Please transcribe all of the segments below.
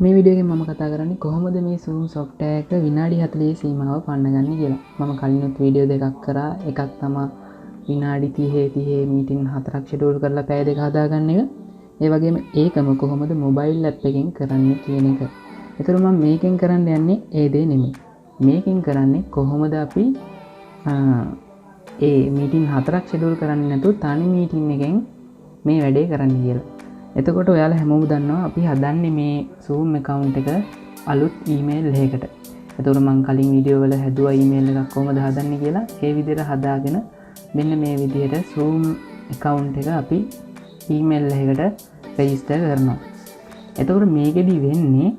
මේ වීඩියෝ එකෙන් මම කතා කරන්නේ කොහොමද මේ Zoom software එක විනාඩි 40 සීමාව පන්නගන්නේ කියලා. මම කලිනුත් වීඩියෝ දෙකක් කරා. එකක් තමයි විනාඩි 30 මීටින් 4ක් ෂෙඩියුල් කරලා පැය දෙක හදාගන්න එක. ඒ වගේම ඒකම කොහොමද මොබයිල් ඇප් එකෙන් කරන්නේ කියන එක. ඒතර මම මේකෙන් කරන්න යන්නේ ඒ දේ නෙමෙයි. මේකෙන් කරන්නේ කොහොමද අපි ඒ මීටින් 4ක් ෂෙඩියුල් කරන්නේ නැතුව තනි මීටින් එකෙන් මේ වැඩේ කරන්න කියලා. එතකොට ඔයාලා හැමෝම දන්නවා අපි හදන්නේ මේ Zoom account එක අලුත් email එකකට. එතකොට මම කලින් වීඩියෝ වල හැදුවා email එකක් කොහොමද හදන්නේ කියලා. ඒ විදිහට හදාගෙන මෙන්න මේ විදිහට Zoom account එක අපි email එකකට register කරනවා. එතකොට මේකෙදි වෙන්නේ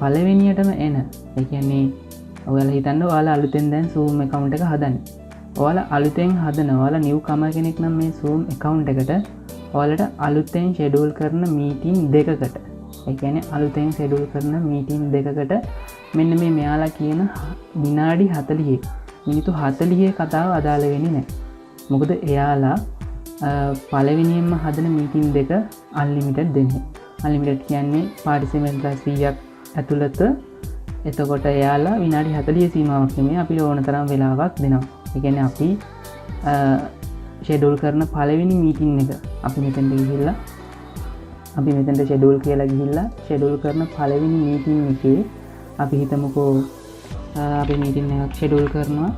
පළවෙනියටම එන. ඒ කියන්නේ ඔයාලා හිතන්න ඔයාලා අලුතෙන් දැන් Zoom account එක හදන්නේ. ඔයාලා අලුතෙන් හදන ඔයාලා newcomer කෙනෙක් නම් මේ Zoom account එකට ඔයාලට අලුතෙන් ෂෙඩියුල් කරන මීටින් දෙකකට ඒ කියන්නේ අලුතෙන් ෂෙඩියුල් කරන මීටින් දෙකකට මෙන්න මේ මෙයාලා කියන විනාඩි 40 මිනිත්තු 40 කතාව අදාළ වෙන්නේ නැහැ. මොකද එයාලා පළවෙනියෙන්ම හදන මීටින් දෙක අන්ලිමිටඩ් දෙන්නේ. අන්ලිමිටඩ් කියන්නේ පාර්ටිසිපන්ට්ලා 100ක් ඇතුළත. එතකොට එයාලා විනාඩි 40 සීමාවක් නෙමෙයි අපිට ඕන තරම් වෙලාවක් දෙනවා. ඒ කියන්නේ අපි ෂෙඩියුල් කරන පළවෙනි මීටින් එක අපි මෙතෙන්ට ගිහිල්ලා අපි මෙතෙන්ට ෂෙඩියුල් කියලා ගිහිල්ලා ෂෙඩියුල් කරන පළවෙනි මීටින් එකේ අපි හිතමුකෝ අපි මීටින් එකක් ෂෙඩියුල් කරනවා.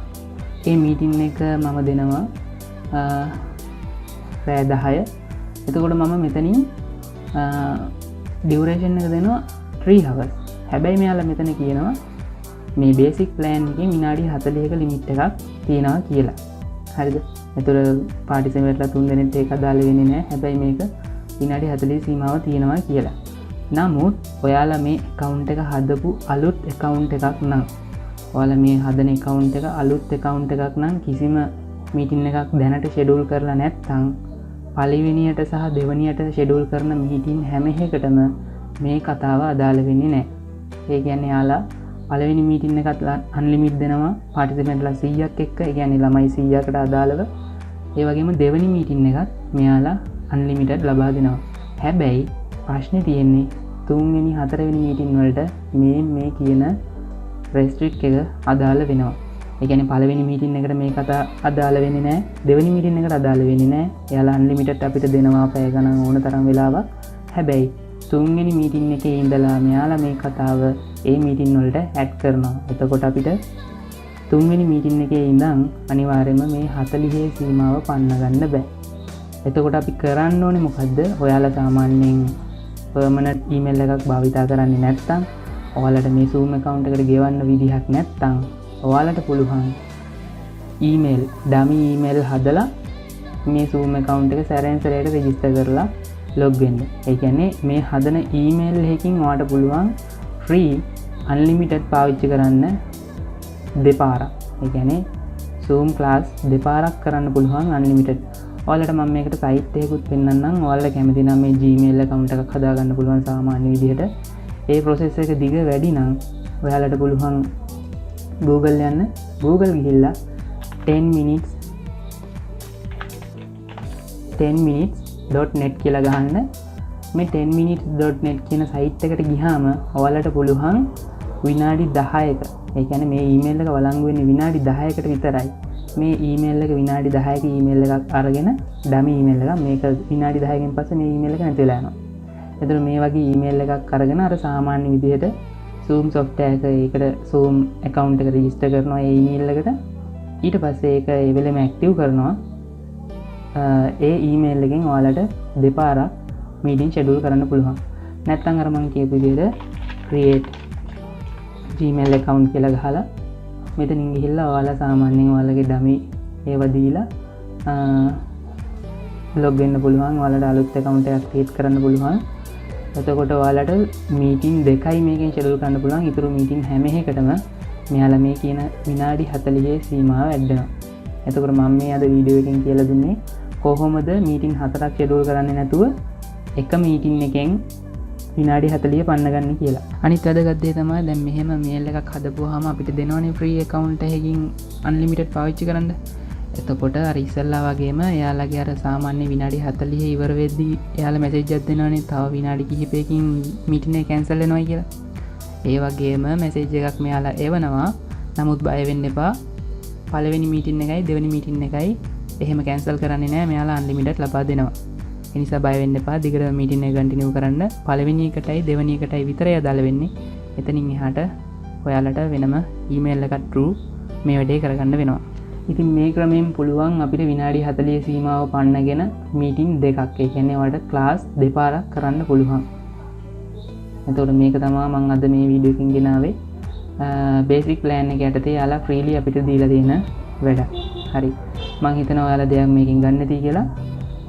ඒ මීටින් එක මම දෙනවා පැය 10. එතකොට මම මෙතනින් ඩියුරේෂන් එක දෙනවා 3 hours. හැබැයි මෙයාලා මෙතන කියනවා මේ බේසික් ප්ලෑන් එකේ විනාඩි 40ක ලිමිට් එකක් තියෙනවා කියලා. හරිද? එතකොට පාර්ටිසිපන්ට්ලා 3 දෙනෙක්ට ඒක අදාළ වෙන්නේ නැහැ. හැබැයි මේක විනාඩි 40 සීමාව තියෙනවා කියලා. නමුත් ඔයාලා මේ account එක හදපු අලුත් account එකක් නම් ඔයාලා මේ හදන account එක අලුත් account එකක් නම් කිසිම meeting එකක් දැනට schedule කරලා නැත්නම් පළවෙනියට සහ දෙවෙනියට schedule කරන meeting හැම එකකටම මේ කතාව අදාළ වෙන්නේ නැහැ. ඒ කියන්නේ යාලා පළවෙනි මීටින් එකත් අන්ලිමිට් දෙනවා පාර්ටිසිපන්ට්ලා 100ක් එක්ක. ඒ කියන්නේ ළමයි 100කට අදාළව. ඒ වගේම දෙවෙනි මීටින් එකත් මෙයාලා අන්ලිමිටඩ් ලබා දෙනවා. හැබැයි ප්‍රශ්නේ තියෙන්නේ තුන්වෙනි හතරවෙනි මීටින් වලට මේ කියන රෙස්ට්‍රික්ට් එක අදාළ වෙනවා. ඒ කියන්නේ පළවෙනි මීටින් එකට මේ කතා අදාළ වෙන්නේ නැහැ. දෙවෙනි මීටින් එකට අදාළ වෙන්නේ නැහැ. එයාලා අන්ලිමිටඩ් අපිට දෙනවා පැය ගණන් ඕන තරම් වෙලාවක්. හැබැයි තුන්වෙනි මීටින් එකේ ඉඳලා මෙයාලා මේ කතාව ඒ මීටින් වලට ඇඩ් කරනවා. එතකොට අපිට තුන්වෙනි මීටින් එකේ ඉඳන් අනිවාර්යයෙන්ම මේ 40 සීමාව පන්න ගන්න බෑ. එතකොට අපි කරන්න ඕනේ මොකද්ද? ඔයාලා සාමාන්‍යයෙන් permanent email එකක් භාවිතා කරන්නේ නැත්නම් ඔයාලට මේ Zoom account එකට ගෙවන්න විදිහක් නැත්නම් ඔයාලට පුළුවන් email dummy email හදලා මේ Zoom account එක සැරෙන් සැරේට register කරලා log වෙන්න. ඒ කියන්නේ මේ හදන email එකකින් ඔයාලට පුළුවන් free unlimited පාවිච්චි කරන්න දෙපාරක්. ඒ කියන්නේ Zoom class දෙපාරක් කරන්න පුළුවන් unlimited. ඔයාලට මම මේකට site එකකුත් පෙන්නන්නම්. ඔයාලට කැමති නම් මේ Gmail account එකක් හදාගන්න පුළුවන් සාමාන්‍ය විදිහට. ඒ process එක දිග වැඩි නම් ඔයාලට පුළුවන් Google යන්න. Google ගිහිල්ලා 10minutes.net කියලා ගහන්න. මේ 10minutes.net කියන site එකට ගියාම ඔයාලට පුළුවන් විනාඩි 10ක ඒ කියන්නේ මේ email එක වළංගු වෙන්නේ විනාඩි 10කට විතරයි. මේ email එක විනාඩි 10ක email එකක් අරගෙන dummy email එකක් මේක විනාඩි 10කින් පස්සේ මේ email එක නැති වෙලා යනවා. එතකොට මේ වගේ email එකක් අරගෙන අර සාමාන්‍ය විදිහට Zoom software එක ඒකට Zoom account එක register කරනවා ඒ email එකට. ඊට පස්සේ ඒක ඒ වෙලෙම active කරනවා. ඒ email එකෙන් ඔයාලට දෙපාරක් meeting schedule කරන්න පුළුවන්. නැත්නම් අර මම කියපු විදිහට create Gmail account කියලා ගහලා මෙතනින් ගිහිල්ලා ඔයාලා සාමාන්‍යයෙන් ඔයාලගේ dummy ඒව දීලා log වෙන්න පුළුවන්. ඔයාලට අලුත් account එකක් create කරන්න පුළුවන්. එතකොට ඔයාලට meeting දෙකයි මේකෙන් schedule කරන්න පුළුවන්. ඊටු meeting හැම එකකටම මෙයාලා මේ කියන විනාඩි 40 සීමාව ඇඩ් වෙනවා. එතකොට මම මේ අද වීඩියෝ එකෙන් කියලා දුන්නේ කොහොමද meeting 4ක් schedule කරන්නේ නැතුව එක meeting එකෙන් විනාඩි 40 පන්න ගන්න කියලා. අනිත් වැදගත් දේ තමයි දැන් මෙහෙම මේල් එකක් හදපුවාම අපිට දෙනවනේ free account එකකින් unlimited පාවිච්චි කරන්න. එතකොට අර ඉස්සල්ලා වගේම එයාලගේ අර සාමාන්‍ය විනාඩි 40 ඉවර වෙද්දී එයාලා මැසේජ් එකක් දෙනවනේ තව විනාඩි කිහිපයකින් මීටින් එක කැන්සල් වෙනවා කියලා. ඒ වගේම මැසේජ් එකක් මෙයාලා එවනවා. නමුත් බය වෙන්න එපා. පළවෙනි මීටින් එකයි දෙවෙනි මීටින් එකයි එහෙම කැන්සල් කරන්නේ නැහැ. මෙයාලා අන්ලිමිටඩ් ලබා දෙනවා. ඒ නිසා බය වෙන්න එපා. දිගට මීටින් එක කන්ටිනියු කරන්න. පළවෙනි එකටයි දෙවෙනි එකටයි විතරයි අදාළ වෙන්නේ. එතනින් එහාට ඔයාලට වෙනම ඊමේල් එකක් through මේ වැඩේ කරගන්න වෙනවා. ඉතින් මේ ක්‍රමයෙන් පුළුවන් අපිට විනාඩි 40 සීමාව පන්නගෙන මීටින් දෙකක් ඒ කියන්නේ වලට ක්ලාස් දෙපාරක් කරන්න පුළුවන්. එතකොට මේක තමයි මම අද මේ වීඩියෝ එකකින් ගෙනාවේ බේසික් ප්ලෑන් එක යටතේ යාලා ෆ්‍රීලි අපිට දීලා දෙන වැඩ. හරි. මම හිතනවා ඔයාලා දෙයක් මේකෙන් ගන්න ඇති කියලා.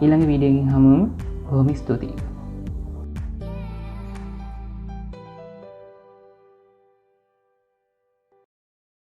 ඊළඟ වීඩියෝ එකකින් හමුවෙමු. බොහොම ස්තුතියි.